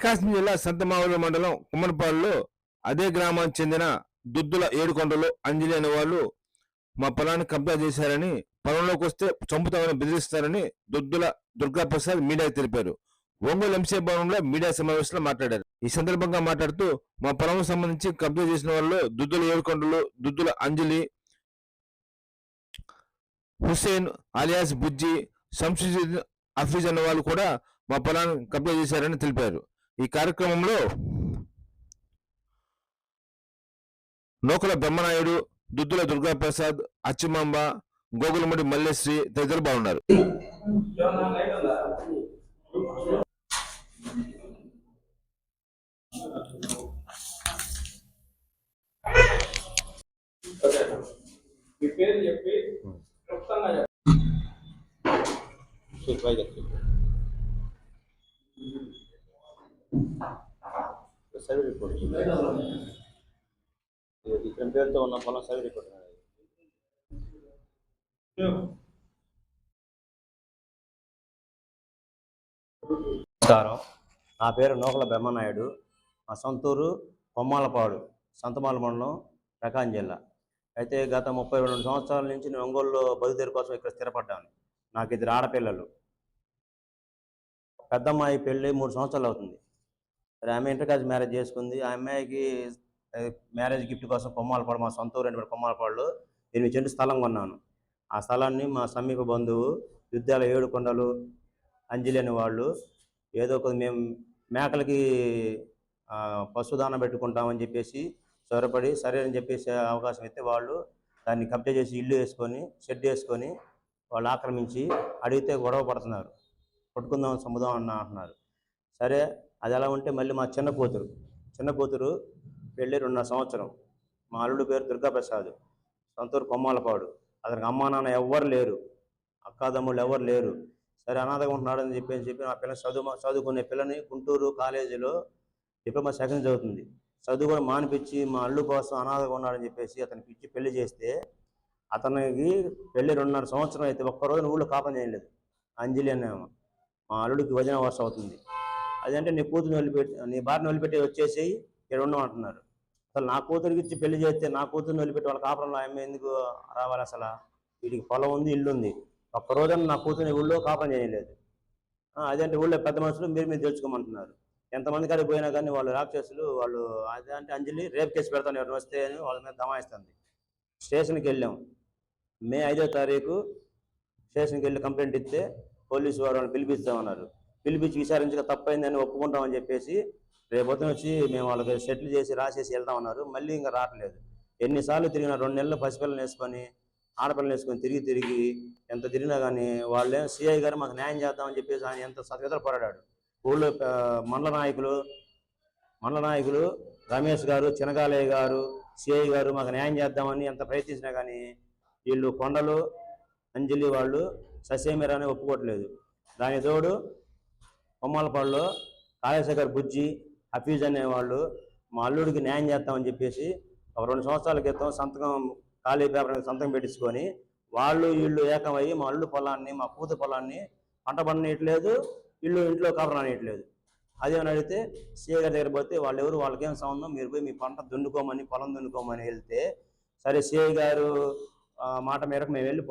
ప్రకాశం జిల్లా సంతమావుల మండలం కుమ్మనపాడులో అదే గ్రామానికి చెందిన దుద్దుల ఏడుకొండలు అంజలి అనే వాళ్ళు మా పొలాన్ని కబ్జా చేశారని, పొలంలోకి వస్తే చంపుతామని బెదిరిస్తారని దుద్దుల దుర్గాప్రసాద్ మీడియాకు తెలిపారు. ఒంగోలు ఎంసీ భవనంలో మీడియా సమావేశంలో మాట్లాడారు. ఈ సందర్భంగా మాట్లాడుతూ మా పొలం సంబంధించి కబ్జా చేసిన వాళ్ళు దుద్దుల ఏడుకొండలు, దుద్దుల అంజలి, హుస్సేన్ అలియాస్ బుజ్జి, శంషుద్దీన్ హఫీజ్ అన్న వాళ్ళు కూడా మా పొలాన్ని కబ్జా చేశారని తెలిపారు. ఈ కార్యక్రమంలో నోకుల బ్రహ్మనాయుడు, దుద్దుల దుర్గాప్రసాద్, అచ్చిమాంబ, గోగులముడి మల్లేశ్రీ తదితరులు బాగున్నారు. సర్వే రిపోర్ట్ ఇక్కడ పేరుతో ఉన్న పొలం సర్వే రిపోర్ట్. నమస్కారం, నా పేరు నోకల బ్రహ్మనాయుడు. మా సొంతూరు కొమ్మాలపాడు, సంతమాల మండలం, ప్రకాశం జిల్లా. అయితే గత 32 సంవత్సరాల నుంచి నేను ఒంగోలులో బతుకుదేరు కోసం ఇక్కడ స్థిరపడ్డాను. నాకు ఇద్దరు ఆడపిల్లలు. పెద్దమ్మాయి పెళ్ళి 3 సంవత్సరాలు అవుతుంది. సరే, ఆమె ఇంటర్ కాలేజ్ మ్యారేజ్ చేసుకుంది. ఆ అమ్మాయికి మ్యారేజ్ గిఫ్ట్ కోసం కొమ్మాలపాడు, మా సొంత ఊరు కొమ్మాలపాడులో 8 సెంటు స్థలం కొన్నాను. ఆ స్థలాన్ని మా సమీప బంధువు యుద్ధాల ఏడుకొండలు అంజలి అనే వాళ్ళు ఏదో ఒక మేము మేకలకి పశుదాన పెట్టుకుంటామని చెప్పేసి చొరపడి సరే అని చెప్పేసి అవకాశం ఇస్తే వాళ్ళు దాన్ని కబ్జా చేసి ఇల్లు వేసుకొని షెడ్ వేసుకొని వాళ్ళు ఆక్రమించి అడిగితే గొడవ పడుతున్నారు. పట్టుకుందాం సముదాం అంటున్నారు. సరే, అది ఎలా ఉంటే మళ్ళీ మా చిన్న కూతురు పెళ్ళి 2.5 సంవత్సరం. మా అల్లుడు పేరు దుర్గాప్రసాద్, సొంతూరు కొమ్మాలపాడు. అతనికి అమ్మా నాన్న ఎవ్వరు లేరు, అక్కాదమ్ముళ్ళు ఎవరు లేరు. సరే, అనాథగా ఉంటున్నాడు అని చెప్పి నా పిల్ల చదువుకునే పిల్లని గుంటూరు కాలేజీలో డిప్లొమా సెకండ్ చదువుతుంది. చదువు కూడా మానిపించి మా అల్లు కోసం అనాథగా ఉన్నాడని చెప్పేసి అతనికి ఇచ్చి పెళ్లి చేస్తే అతనికి పెళ్ళి 2.5 సంవత్సరం అయితే ఒక్కరోజు ఊళ్ళో కాపం చేయలేదు. అంజలి అనే మా అల్లుడికి వజన వర్ష అవుతుంది. అదంటే నీ కూతురు వదిలిపెట్టి నీ భార్యను వదిలిపెట్టి వచ్చేసి ఇక్కడ ఉండవు అంటున్నారు. అసలు నా కూతురికి ఇచ్చి పెళ్లి చేస్తే నా కూతురుని వదిలిపెట్టి వాళ్ళ కాపురంలో ఆమె ఎందుకు రావాలి? అసలు వీడికి పొలం ఉంది, ఇల్లు ఉంది. ఒక్కరోజు నా కూతురుని ఊళ్ళో కాపురం చేయలేదు. అదంటే ఊళ్ళో పెద్ద మనుషులు మీరు తెలుసుకోమంటున్నారు. ఎంతమంది కాడికి పోయినా కానీ వాళ్ళు రాక్షసులు. వాళ్ళు అదంటే అంజలి రేప్ కేసు పెడతాను ఎవరిని వస్తే అని వాళ్ళ మీద దమాయిస్తుంది. స్టేషన్కి వెళ్ళాం. మే 5వ తారీఖు స్టేషన్కి వెళ్ళి కంప్లైంట్ ఇస్తే పోలీసు వారు వాళ్ళు పిలిపిస్తామన్నారు. పిలిపించి విచారించక తప్పైందని ఒప్పుకుంటామని చెప్పేసి రేపొద్దున వచ్చి మేము వాళ్ళకి సెటిల్ చేసి రాసేసి వెళ్తామన్నారు. మళ్ళీ ఇంకా రావట్లేదు. ఎన్నిసార్లు తిరిగినా 2 నెలలు పసిపిల్లలు వేసుకొని ఆడపిల్లలు వేసుకొని తిరిగి ఎంత తిరిగినా కానీ వాళ్ళే సిఐ గారు మాకు న్యాయం చేద్దామని చెప్పేసి ఆయన ఎంత సతగతలు పోరాడాడు. ఊళ్ళో మండల నాయకులు రమేష్ గారు, చినగాలయ్య గారు, సిఐ గారు మాకు న్యాయం చేద్దామని ఎంత ప్రయత్నించినా కానీ వీళ్ళు కొండలు అంజలి వాళ్ళు ససేమిరాని ఒప్పుకోవట్లేదు. దాని తోడు కొమ్మాలపాడులో కాళేశ్వర్ బుజ్జి హఫీజ్ అనేవాళ్ళు మా అల్లుడికి న్యాయం చేస్తామని చెప్పేసి ఒక 2 సంవత్సరాల క్రితం సంతకం ఖాళీ పేపర్ మీద సంతకం పెట్టించుకొని వీళ్ళు ఏకమయ్యి మా అల్లుడు పొలాన్ని, మా కూతురు పొలాన్ని పంట పండనీయట్లేదు, ఇంట్లో కాపురం రానియట్లేదు. అదేమని అడిగితే సీఏ గారి దగ్గర పోతే వాళ్ళకేం సంబంధం, మీరు పోయి మీ పంట దున్నుకోమని పొలం దున్నుకోమని వెళ్తే సరే సీఐ గారు మాట మేరకు మేము వెళ్ళి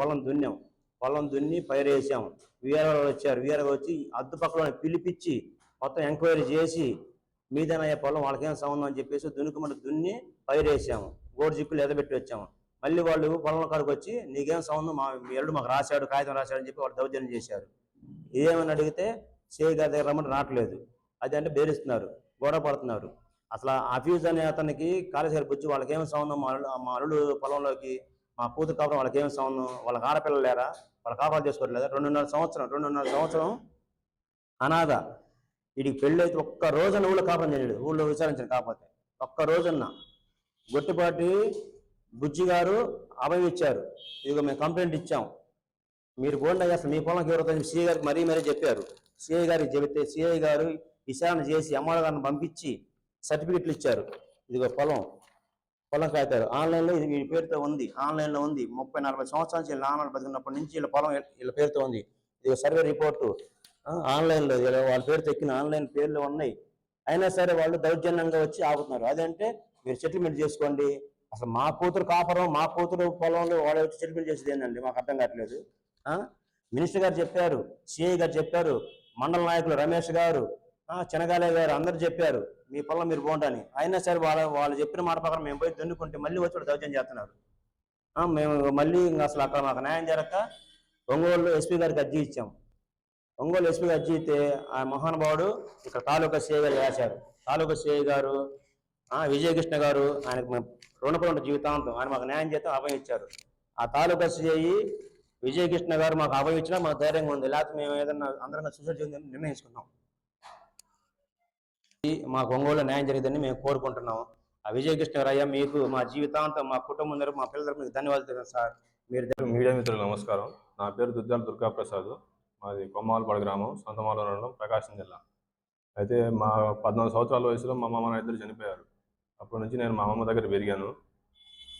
పొలం దున్ని పైరేసాం. వీఆర్ఓ వచ్చారు. వీఆర్ఓ వచ్చి అద్దుపక్కలో పిలిపించి మొత్తం ఎంక్వైరీ చేసి మీదనయ్యే పొలం వాళ్ళకేం సంబంధం అని చెప్పేసి దున్నుకోమని దున్ని పైరేసాము. గోడు జిప్పులు ఎదబెట్టి వచ్చాము. మళ్ళీ వాళ్ళు పొలం కాడికి వచ్చి నీకేం సంబంధం, మీ ఎల్లుడు మాకు రాశాడు, కాగితం రాశాడు అని చెప్పి వాళ్ళు దౌర్జన్యం చేశారు. ఇదేమని అడిగితే సీఐ గారి దగ్గర రమ్మని రావట్లేదు. అది అంటే బేరిస్తున్నారు, గొడవ పడుతున్నారు. అసలు హఫీజ్ అనే అతనికి కాళేశ్వర్ బుచ్చి వాళ్ళకేం సంబంధం, మా అల్లుడు పొలంలోకి మా కూతురు కాపురం వాళ్ళకేం సంబంధం, వాళ్ళకి ఆడపిల్లలు లేరా, వాళ్ళ కాపురాలు చేసుకోవట్లేదా? 2.5 సంవత్సరం అనాథ. వీడికి పెళ్ళి అయితే ఒక్క రోజున ఊళ్ళో కాపురం చేయలేదు. ఊళ్ళో విచారించిన కాకపోతే ఒక్క రోజున్న గొట్టిపాటి బుజ్జి గారు అభయం ఇచ్చారు. ఇదిగో మేము కంప్లైంట్ ఇచ్చాం, మీరు పోండి అసలు మీ పొలంకి ఎవరు సీఐ గారికి మరీ చెప్పారు. సీఐ గారికి చెబితే సీఐ గారు విచారణ చేసి ఎమ్మెల్యే గారిని పంపించి సర్టిఫికెట్లు ఇచ్చారు. ఇదిగో పొలం కాగితారు ఆన్లైన్లో, ఇది వీళ్ళ పేరుతో ఉంది, ఆన్లైన్లో ఉంది. 30-40 సంవత్సరాల నుంచి నాన్నలు బతికినప్పటి నుంచి వీళ్ళ పొలం వీళ్ళ పేరుతో ఉంది. ఇదిగో సర్వే రిపోర్టు ఆన్లైన్లో వాళ్ళ పేరుతో ఎక్కిన ఆన్లైన్ పేర్లు ఉన్నాయి. అయినా సరే వాళ్ళు దౌర్జన్యంగా వచ్చి ఆగుతున్నారు. అదంటే మీరు సెటిల్మెంట్ చేసుకోండి. అసలు మా కూతురు కాపురం, మా కూతురు పొలంలో వాళ్ళు వచ్చి సెటిల్మెంట్ చేసేది ఏంటండి? మాకు అర్థం కావట్లేదు. ఆ? మినిస్టర్ గారు చెప్పారు, సిఐ గారు చెప్పారు, మండల నాయకులు రమేష్ గారు, చెనగాలయ్య గారు అందరూ చెప్పారు మీ పొలం మీరు పోండి. అయినా సరే వాళ్ళు చెప్పిన మాట ప్రకారం మేము పోయి దున్నుకుంటే మళ్ళీ వచ్చి దౌర్జన్యం చేస్తున్నారు. మేము మళ్ళీ అసలు అక్కడ మాకు న్యాయం జరగక ఒంగోలు ఎస్పీ గారికి అర్జీ ఇచ్చాం. ఒంగోలు ఎస్పీ అర్జీ ఇస్తే ఆ మహానుభావుడు ఇక్కడ తాలూకా సిఐ గారు రాశారు. తాలూకా సిఐ గారు విజయకృష్ణ గారు ఆయనకు మేము రుణపడి జీవితాంతం ఆయన మాకు న్యాయం చేస్తే అభయం ఇచ్చారు. ఆ తాలూకా సిఐ విజయకృష్ణ గారు మాకు అభయం ఇచ్చినా మాకు ధైర్యంగా ఉంది. లేకపోతే మేము ఏదన్నా అందరం సూసైడ్ చేయాలని నిర్ణయించుకున్నాం. మాకు ఒంగోలు న్యాయం జరిగిందని మేము కోరుకుంటున్నాం. ఆ విజయకృష్ణ గారు, అయ్యా మీకు మా జీవితాంతం మా కుటుంబం తరపు మా పిల్లల మీకు ధన్యవాదాలు సార్. మీడియా మిత్రులు నమస్కారం. నా పేరు దుద్దాల దుర్గాప్రసాద్. మాది కొమ్మాలపాడు గ్రామం, సొంతమాల మండలం, ప్రకాశం జిల్లా. అయితే మా 14 సంవత్సరాల వయసులో మా అమ్మ నాన్న ఇద్దరు చనిపోయారు. అప్పటి నుంచి నేను మా అమ్మమ్మ దగ్గర పెరిగాను.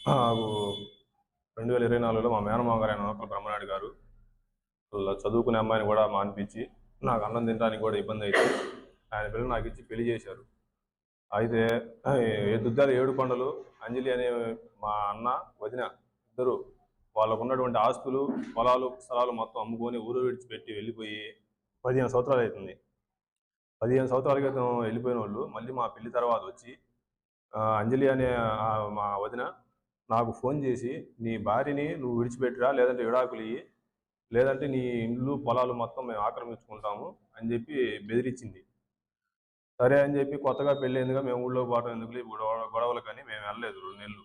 నాకు 2024లో మా మేనమామ గారు అయిన నూకల బ్రహ్మనాయుడు గారు చదువుకునే అమ్మాయిని కూడా మానిపించి నాకు అన్నం తినడానికి కూడా ఇబ్బంది అయితే ఆయన పిల్లలు నాకు ఇచ్చి పెళ్లి చేశారు. అయితే దుద్దాల ఏడుకొండలు అంజలి అనే మా అన్న వదిన ఇద్దరు వాళ్ళకు ఉన్నటువంటి ఆస్తులు, పొలాలు, స్థలాలు మొత్తం అమ్ముకొని ఊరు విడిచిపెట్టి వెళ్ళిపోయి 15 సంవత్సరాలు అవుతుంది. 15 సంవత్సరాల క్రితం వెళ్ళిపోయిన వాళ్ళు మళ్ళీ మా పెళ్లి తర్వాత వచ్చి అంజలి అనే మా వదిన నాకు ఫోన్ చేసి, నీ భార్యని నువ్వు విడిచిపెట్టిరా, లేదంటే విడాకులు ఇయ్యి, లేదంటే నీ ఇల్లు పొలాలు మొత్తం మేము ఆక్రమించుకుంటాము అని చెప్పి బెదిరించింది. సరే అని చెప్పి కొత్తగా పెళ్ళైందిగా మేము ఊళ్ళో పోవడం ఎందుకు గొడవలు కానీ మేము వెళ్ళలేదు 2 నెలలు.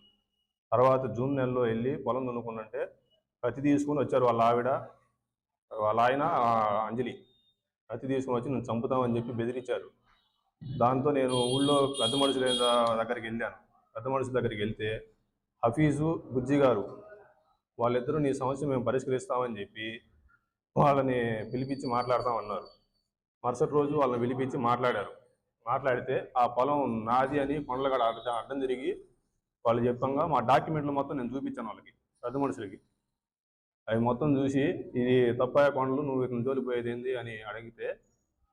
తర్వాత జూన్ నెలలో వెళ్ళి పొలం దున్నుకుంటుంటే కత్తి తీసుకుని వచ్చారు వాళ్ళ ఆవిడ, వాళ్ళ ఆయన అంజలి. కత్తి తీసుకుని వచ్చి నేను చంపుతామని చెప్పి బెదిరించారు. దాంతో నేను ఊళ్ళో పెద్ద మనుషుల దగ్గరికి వెళ్ళాను. పెద్ద మనుషుల దగ్గరికి వెళ్తే హఫీజు, బుజ్జి గారు వాళ్ళిద్దరూ నీ సమస్య మేము పరిష్కరిస్తామని చెప్పి వాళ్ళని పిలిపించి మాట్లాడతామన్నారు. మరుసటి రోజు వాళ్ళని పిలిపించి మాట్లాడితే ఆ పొలం నాది అని కొండలగడ అడ్డం తిరిగి వాళ్ళు చెప్పంగా మా డాక్యుమెంట్లు మొత్తం నేను చూపించాను వాళ్ళకి, పెద్ద మనుషులకి. అవి మొత్తం చూసి ఇది తప్పాయ కొండలు, నువ్వు ఇతను తోలిపోయేది ఏంది అని అడిగితే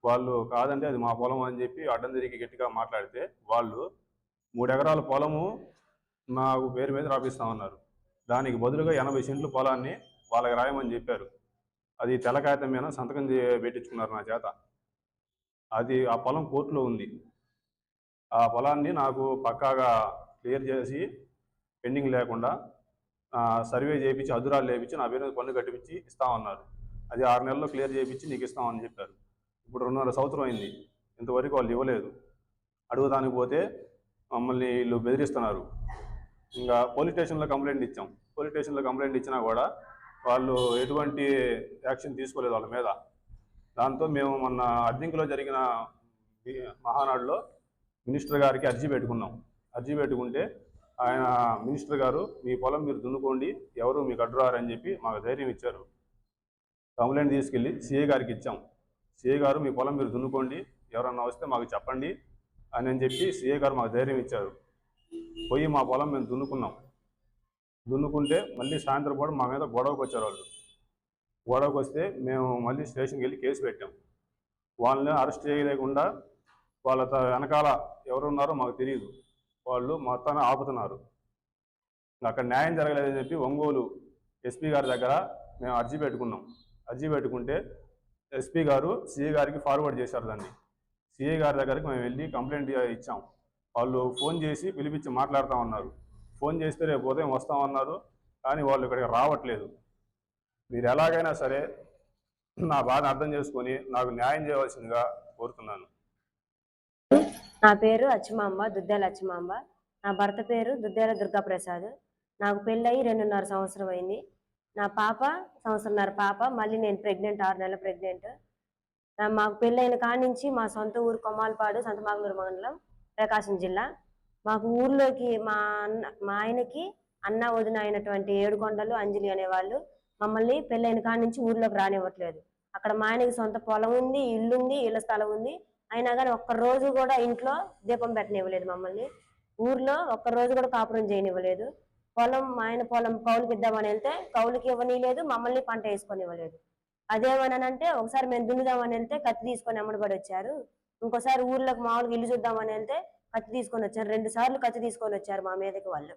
వాళ్ళు కాదంటే అది మా పొలం అని చెప్పి అడ్డం తిరిగి గట్టిగా మాట్లాడితే వాళ్ళు 3 ఎకరాల పొలము నాకు పేరు మీద రాపిస్తామన్నారు. దానికి బదులుగా 80 సెంట్లు పొలాన్ని వాళ్ళకి రాయమని చెప్పారు. అది తెల్ల కాగితం మీద సంతకం పెట్టించుకున్నారు నా చేత. అది ఆ పొలం కోర్టులో ఉంది. ఆ పొలాన్ని నాకు పక్కాగా క్లియర్ చేసి పెండింగ్ లేకుండా సర్వే చేయించి అదురాలు లేపించి నా పేరు మీద పన్ను కట్టించి ఇస్తామన్నారు. అది 6 నెలల్లో క్లియర్ చేయించి నీకు ఇస్తామని చెప్పారు. ఇప్పుడు 2.5 సంవత్సరం అయింది, ఇంతవరకు వాళ్ళు ఇవ్వలేదు. అడుగుదానికి పోతే మమ్మల్ని వీళ్ళు బెదిరిస్తున్నారు. ఇంకా పోలీస్ స్టేషన్లో కంప్లైంట్ ఇచ్చాం. పోలీస్ స్టేషన్లో కంప్లైంట్ ఇచ్చినా కూడా వాళ్ళు ఎటువంటి యాక్షన్ తీసుకోలేదు వాళ్ళ మీద. దాంతో మేము మొన్న అద్దెంకిలో జరిగిన మహానాడులో మినిస్టర్ గారికి అర్జీ పెట్టుకున్నాం. అర్జీ పెట్టుకుంటే ఆయన మినిస్టర్ గారు మీ పొలం మీరు దున్నుకోండి, ఎవరు మీకు అడ్డురారని చెప్పి మాకు ధైర్యం ఇచ్చారు. కంప్లైంట్ తీసుకెళ్ళి సిఐ గారికి ఇచ్చాం. సిఐ గారు మీ పొలం మీరు దున్నుకోండి, ఎవరన్నా వస్తే మాకు చెప్పండి అని చెప్పి సిఐ గారు మాకు ధైర్యం ఇచ్చారు. పోయి మా పొలం మేము దున్నుకుంటే మళ్ళీ సాయంత్రం పూట మా మీద గొడవకు వచ్చారు వాళ్ళు. గొడవకు వస్తే మేము మళ్ళీ స్టేషన్కి వెళ్ళి కేసు పెట్టాం. వాళ్ళని అరెస్ట్ చేయలేకుండా వాళ్ళ వెనకాల ఎవరున్నారో మాకు తెలియదు, వాళ్ళు మొత్తాన్ని ఆపుతున్నారు. అక్కడ న్యాయం జరగలేదని చెప్పి ఒంగోలు ఎస్పీ గారి దగ్గర మేము అర్జీ పెట్టుకున్నాం. అర్జీ పెట్టుకుంటే ఎస్పీ గారు సిఐ గారికి ఫార్వర్డ్ చేశారు. దాన్ని సిఐ గారి దగ్గరికి మేము వెళ్ళి కంప్లైంట్ ఇచ్చాం. వాళ్ళు ఫోన్ చేసి పిలిపించి మాట్లాడుతామన్నారు. ఫోన్ చేస్తే రేపు ఉదయం వస్తామన్నారు, కానీ వాళ్ళు ఇక్కడికి రావట్లేదు. మీరు ఎలాగైనా సరే నా బాధ అర్థం చేసుకొని నాకు న్యాయం చేయవలసిందిగా కోరుతున్నాను. నా పేరు అచ్చమాంబ, దుద్దేల అచ్చమాంబ. నా భర్త పేరు దుద్దేల దుర్గాప్రసాద్. నాకు పెళ్ళయి 2.5 సంవత్సరం అయింది. నా పాప 1.5 సంవత్సరం పాప. మళ్ళీ నేను ప్రెగ్నెంట్, 6 నెలల ప్రెగ్నెంట్. మాకు పెళ్ళైన కాడి నుంచి మా సొంత ఊరు కొమ్మాలపాడు, సంతమాగులూరు మండలం, ప్రకాశం జిల్లా. మాకు ఊర్లోకి మా ఆయనకి అన్న వదిన అయినటువంటి ఏడుకొండలు, అంజలి అనేవాళ్ళు మమ్మల్ని పెళ్ళైన కాడి నుంచి ఊర్లోకి రానివ్వట్లేదు. అక్కడ మా ఆయనకి సొంత పొలం ఉంది, ఇల్లు ఉంది, ఇళ్ల స్థలం ఉంది. అయినా కానీ ఒక్కరోజు కూడా ఇంట్లో దీపం పెట్టనివ్వలేదు మమ్మల్ని. ఊర్లో ఒక్కరోజు కూడా కాపురం చేయనివ్వలేదు. పొలం మా ఆయన పొలం కౌలుకి ఇద్దామని వెళ్తే కౌలుకి ఇవ్వనిలేదు, మమ్మల్ని పంట వేసుకొని ఇవ్వలేదు. అదేమనంటే ఒకసారి మేము దున్నుదామని వెళ్తే కత్తి తీసుకొని అమ్మడిపడి వచ్చారు. ఇంకోసారి ఊర్లోకి మామూలుగా ఇల్లు చూద్దామని వెళ్తే కత్తి తీసుకొని వచ్చారు. 2 సార్లు కత్తి తీసుకొని వచ్చారు మా మీదకి వాళ్ళు.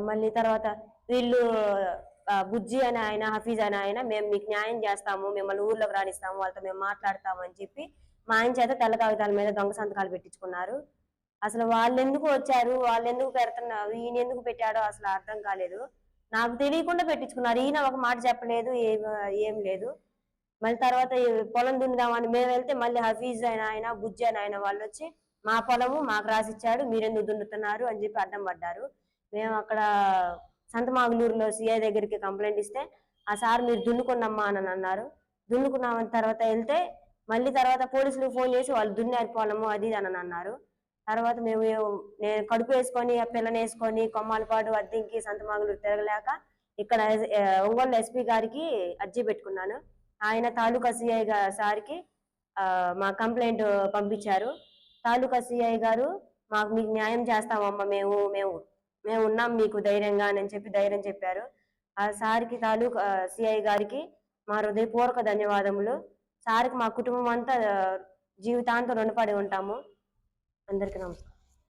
మళ్ళీ తర్వాత వీళ్ళు బుజ్జి అని ఆయన, హఫీజ్ అని ఆయన, మేము మీకు న్యాయం చేస్తాము, మిమ్మల్ని ఊర్లోకి రాణిస్తాము, వాళ్ళతో మేము మాట్లాడతాము అని చెప్పి మా ఆయన చేత తెల్ల కాగితాల మీద దొంగ సంతకాలు పెట్టించుకున్నారు. అసలు వాళ్ళు ఎందుకు వచ్చారు, వాళ్ళు ఎందుకు పెడుతున్నారు, ఈయన ఎందుకు పెట్టాడో అసలు అర్థం కాలేదు. నాకు తెలియకుండా పెట్టించుకున్నారు. ఈయన ఒక మాట చెప్పలేదు, ఏం లేదు. మళ్ళీ తర్వాత పొలం దున్నుదామని మేము వెళ్తే మళ్ళీ హఫీజ్ అయిన ఆయన, బుజ్జి అని ఆయన వాళ్ళు వచ్చి మా పొలము మాకు రాసిచ్చాడు, మీరెందుకు దున్నుతున్నారు అని చెప్పి అడ్డం పడ్డారు. మేము అక్కడ సంతమాగులూరులో సిఐ దగ్గరికి కంప్లైంట్ ఇస్తే ఆ సార్ మీరు దున్నుకున్నమ్మా అని అన్నారు. దున్నుకున్నామని తర్వాత వెళ్తే మళ్ళీ తర్వాత పోలీసులు ఫోన్ చేసి వాళ్ళు దున్నారు పొలము అది అని అన్నారు. తర్వాత నేను కడుపు వేసుకొని ఆ పిల్లని వేసుకొని కొమ్మాలపాడు, అద్దెంకి, సంతమాగులూరు తిరగలేక ఇక్కడ ఒంగోలు ఎస్పీ గారికి అర్జీ పెట్టుకున్నాను. ఆయన తాలూకా సిఐ సార్కి మా కంప్లైంట్ పంపించారు. తాలూకా సిఐ గారు మీకు న్యాయం చేస్తామమ్మా, మేము ఉన్నాం మీకు ధైర్యంగా అని చెప్పి ధైర్యం చెప్పారు. ఆ సార్కి తాలూకా సిఐ గారికి మా హృదయపూర్వక ధన్యవాదములు. సార్కి మా కుటుంబం అంతా జీవితాంతం రుణపడి ఉంటాము. అందరికీ నమస్కారం.